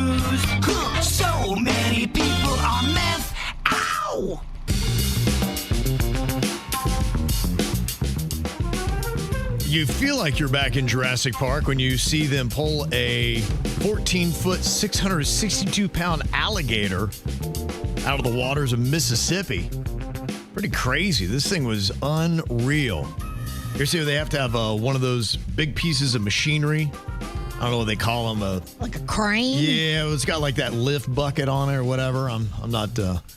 news. So many people on meth. Ow! You feel like you're back in Jurassic Park when you see them pull a 14-foot, 662-pound alligator out of the waters of Mississippi. Pretty crazy. This thing was unreal. You see, they have to have one of those big pieces of machinery. I don't know what they call them. Like a crane? Yeah, it's got like that lift bucket on it or whatever. I'm not...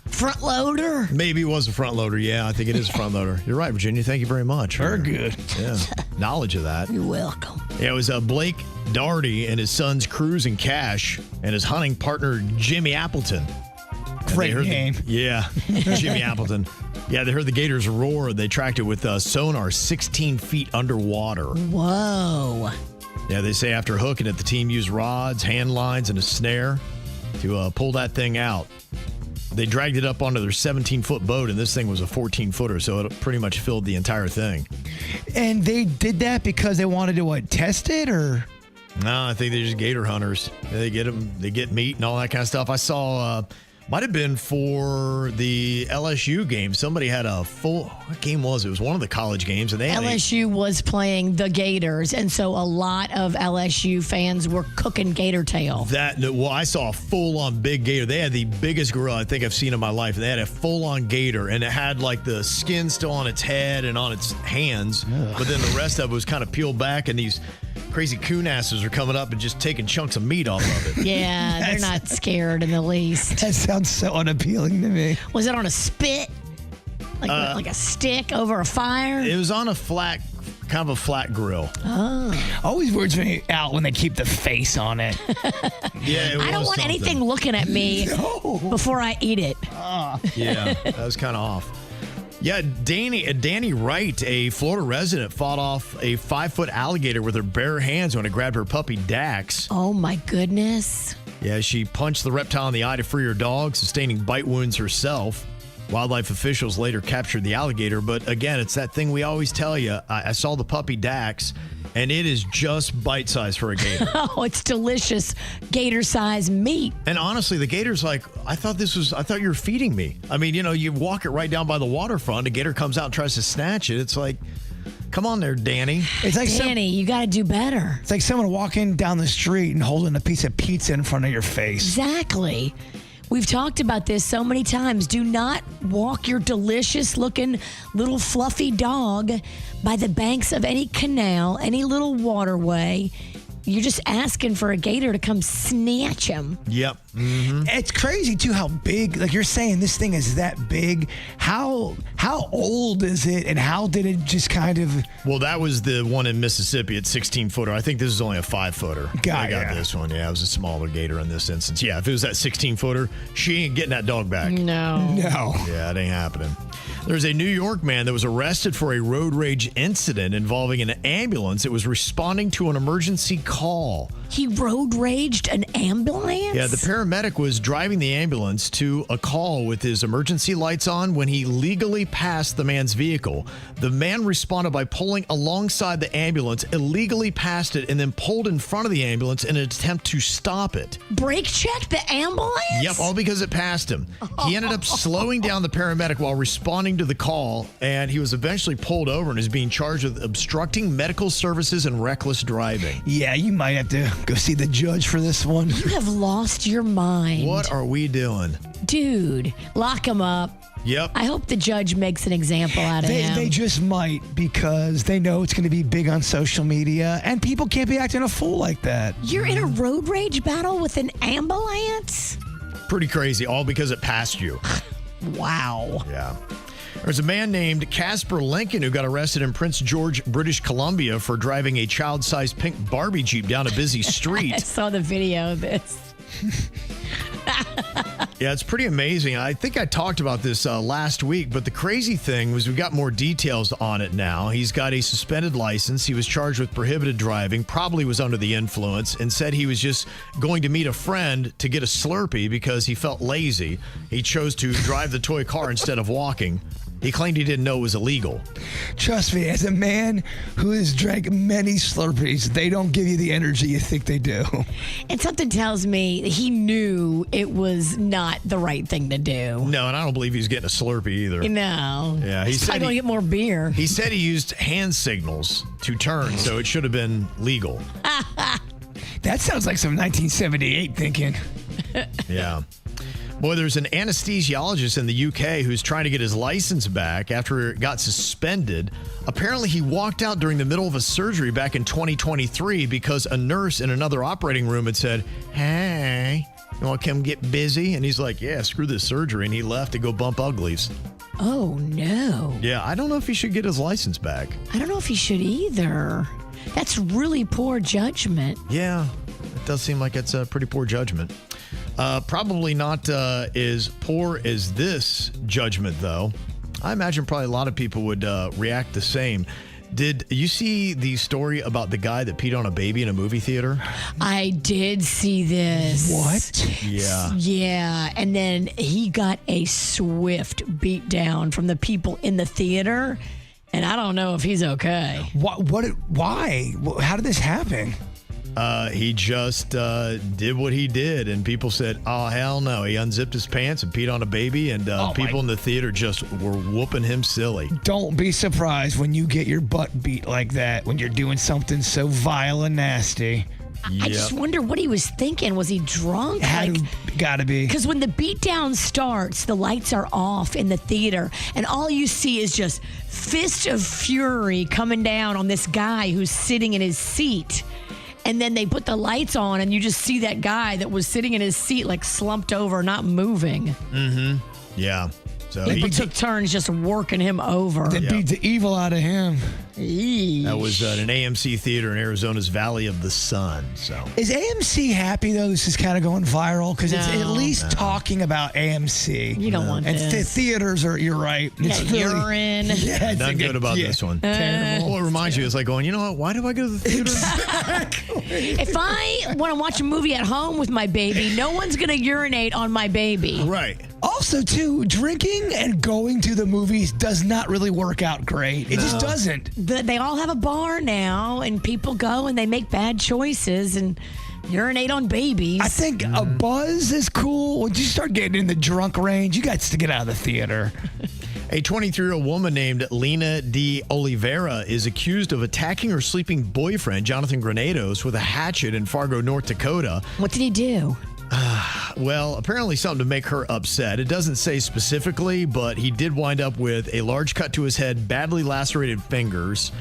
front loader? Maybe it was a front loader. Yeah, I think it is a front loader. You're right, Virginia. Thank you very much. Very good. Yeah, knowledge of that. You're welcome. Yeah, it was Blake Daugherty and his sons Cruz and Cash and his hunting partner Jimmy Appleton. Great name. Jimmy Appleton. Yeah, they heard the gators roar. They tracked it with sonar 16 feet underwater. Whoa. Yeah, they say after hooking it, the team used rods, hand lines, and a snare to pull that thing out. They dragged it up onto their 17-foot boat, and this thing was a 14-footer, so it pretty much filled the entire thing. And they did that because they wanted to, test it, or? No, I think they're just gator hunters. They get them, they get meat and all that kind of stuff. I saw, might have been for the LSU game. Somebody had a full, what game was it? It was one of the college games. And they had LSU was playing the Gators, and so a lot of LSU fans were cooking gator tail. Well, I saw a full-on big gator. They had the biggest gorilla I think I've seen in my life. They had a full-on gator, and it had like the skin still on its head and on its hands, but then the rest of it was kind of peeled back, and these crazy coon asses are coming up and just taking chunks of meat off of it. Yeah, they're not scared in the least. That sounds so unappealing to me. Was it on a spit? Like a stick over a fire? It was on a flat, kind of a flat grill. Oh. Always weirds me out when they keep the face on it. Yeah, I don't want anything looking at me before I eat it. Yeah, that was kind of off. Yeah, Danny Wright, a Florida resident, fought off a 5-foot alligator with her bare hands when it grabbed her puppy Dax. Oh, my goodness. Yeah, she punched the reptile in the eye to free her dog, sustaining bite wounds herself. Wildlife officials later captured the alligator, but again, it's that thing we always tell you. I saw the puppy Dax, and it is just bite-sized for a gator. Oh, it's delicious gator-sized meat. And honestly, the gator's like, I thought you were feeding me. I mean, you walk it right down by the waterfront, a gator comes out and tries to snatch it. It's like, come on there, Danny. It's like Danny, you got to do better. It's like someone walking down the street and holding a piece of pizza in front of your face. Exactly. We've talked about this so many times. Do not walk your delicious-looking little fluffy dog by the banks of any canal, any little waterway. You're just asking for a gator to come snatch him. Yep. Mm-hmm. It's crazy, too, how big, like you're saying, this thing is that big. How old is it, and how did it just kind of... Well, that was the one in Mississippi at 16-footer. I think this is only a 5-footer. I got this one. Yeah, it was a smaller gator in this instance. Yeah, if it was that 16-footer, she ain't getting that dog back. No. Yeah, it ain't happening. There's a New York man that was arrested for a road rage incident involving an ambulance that was responding to an emergency call. He road raged an ambulance? Yeah, the paramedic was driving the ambulance to a call with his emergency lights on when he legally passed the man's vehicle. The man responded by pulling alongside the ambulance, illegally passed it, and then pulled in front of the ambulance in an attempt to stop it. Brake check the ambulance? Yep, all because it passed him. He ended up slowing down the paramedic while responding to the call, and he was eventually pulled over and is being charged with obstructing medical services and reckless driving. Yeah, you might have to go see the judge for this one. You have lost your mind. What are we doing? Dude, lock him up. Yep. I hope the judge makes an example out of him. They just might, because they know it's going to be big on social media, and people can't be acting a fool like that. You're in a road rage battle with an ambulance? Pretty crazy, all because it passed you. Wow. Yeah. There's a man named Casper Lincoln who got arrested in Prince George, British Columbia for driving a child-sized pink Barbie Jeep down a busy street. I saw the video of this. Yeah, it's pretty amazing. I think I talked about this last week, but the crazy thing was we got more details on it now. He's got a suspended license. He was charged with prohibited driving, probably was under the influence, and said he was just going to meet a friend to get a Slurpee because he felt lazy. He chose to drive the toy car instead of walking. He claimed he didn't know it was illegal. Trust me, as a man who has drank many Slurpees, they don't give you the energy you think they do. And something tells me he knew it was not the right thing to do. No, and I don't believe he's getting a Slurpee either. No. Yeah, he's probably going to get more beer. He said he used hand signals to turn, so it should have been legal. That sounds like some 1978 thinking. Yeah. Boy, there's an anesthesiologist in the UK who's trying to get his license back after it got suspended. Apparently, he walked out during the middle of a surgery back in 2023 because a nurse in another operating room had said, "Hey, you want to come get busy?" And he's like, "Yeah, screw this surgery." And he left to go bump uglies. Oh, no. Yeah, I don't know if he should get his license back. I don't know if he should either. That's really poor judgment. Yeah, it does seem like it's a pretty poor judgment. Probably not as poor as this judgment, though. I imagine probably a lot of people would react the same. Did you see the story about the guy that peed on a baby in a movie theater? I did see this. What? Yeah. Yeah, and then he got a swift beat down from the people in the theater, and I don't know if he's okay. Why? How did this happen? He just did what he did, and people said, "Oh, hell no." He unzipped his pants and peed on a baby, and people in the theater just were whooping him silly. Don't be surprised when you get your butt beat like that when you're doing something so vile and nasty. I just wonder what he was thinking. Was he drunk? Gotta be. Because when the beatdown starts, the lights are off in the theater, and all you see is just fist of fury coming down on this guy who's sitting in his seat. And then they put the lights on, and you just see that guy that was sitting in his seat, like slumped over, not moving. Mm-hmm. Yeah. So people took turns just working him over. They beat the evil out of him. Eesh. That was at an AMC theater in Arizona's Valley of the Sun. So is AMC happy though? This is kind of going viral because it's at least talking about AMC. You don't want and this. the theaters are. You're right. It's really, urine. Yeah, not good about this one. Terrible. Well, it reminds you, it's like going, you know what? Why do I go to the theater? If I want to watch a movie at home with my baby, no one's going to urinate on my baby. Right. Also, too, drinking and going to the movies does not really work out great. It just doesn't. They all have a bar now, and people go and they make bad choices and urinate on babies. I think a buzz is cool. Once you start getting in the drunk range, you got to get out of the theater. A 23-year-old woman named Lena de Oliveira is accused of attacking her sleeping boyfriend, Jonathan Granados, with a hatchet in Fargo, North Dakota. What did he do? Well, apparently something to make her upset. It doesn't say specifically, but he did wind up with a large cut to his head, badly lacerated fingers,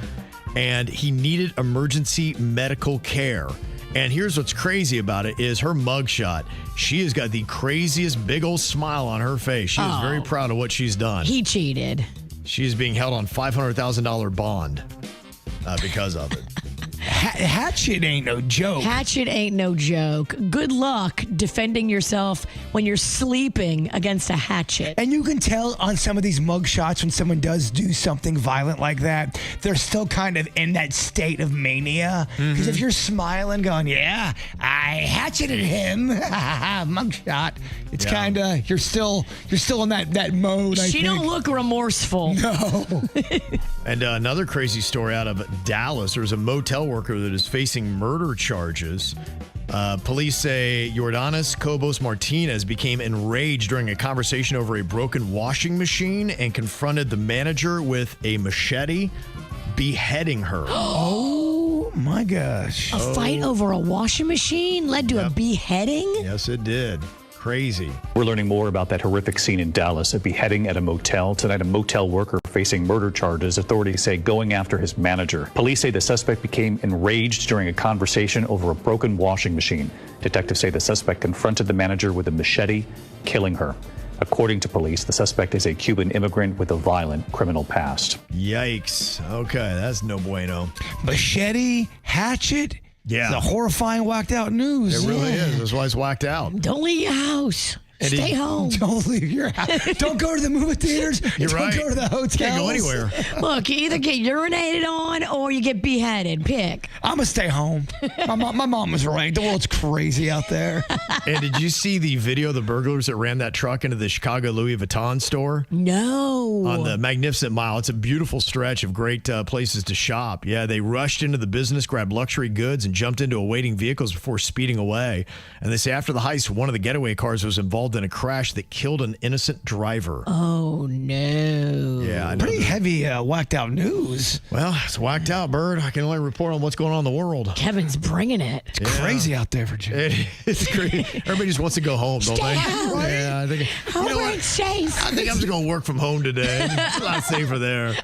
and he needed emergency medical care. And here's what's crazy about it is her mugshot. She has got the craziest big old smile on her face. She is very proud of what she's done. He cheated. She is being held on $500,000 bond because of it. Hatchet ain't no joke. Hatchet ain't no joke. Good luck defending yourself when you're sleeping against a hatchet. And you can tell on some of these mug shots when someone does do something violent like that, they're still kind of in that state of mania. Because if you're smiling, going, "Yeah, I hatcheted him," mug shot. It's kind of you're still in that mode. She don't look remorseful. No. And another crazy story out of Dallas. There was a motel worker that is facing murder charges. Police say Jordanis Cobos Martinez became enraged during a conversation over a broken washing machine and confronted the manager with a machete, beheading her. Oh my gosh. A fight over a washing machine led to a beheading? Yes, it did. Crazy. We're learning more about that horrific scene in Dallas, a beheading at a motel. Tonight, a motel worker facing murder charges, authorities say going after his manager. Police say the suspect became enraged during a conversation over a broken washing machine. Detectives say the suspect confronted the manager with a machete, killing her. According to police, the suspect is a Cuban immigrant with a violent criminal past. Yikes. Okay, that's no bueno. Machete, hatchet. Yeah. The horrifying whacked out news. It really is. That's why it's whacked out. Don't leave your house. And Stay home. Don't leave your house. Don't go to the movie theaters. You're Don't right. go to the hotels. Can't go anywhere. Look, you either get urinated on or you get beheaded. Pick. I'm going to stay home. My mom was right. The world's crazy out there. And did you see the video of the burglars that ran that truck into the Chicago Louis Vuitton store? No. On the Magnificent Mile. It's a beautiful stretch of great places to shop. Yeah, they rushed into the business, grabbed luxury goods, and jumped into awaiting vehicles before speeding away. And they say after the heist, one of the getaway cars was involved in a crash that killed an innocent driver. Oh, no. Yeah, I know. Pretty heavy, whacked out news. Well, it's whacked out, Bird. I can only report on what's going on in the world. Kevin's bringing it. It's crazy out there, Virginia. It's crazy. Everybody just wants to go home, don't Stay they? home. Yeah, I think. Home ain't safe. I think I'm just going to work from home today. It's a lot safer there.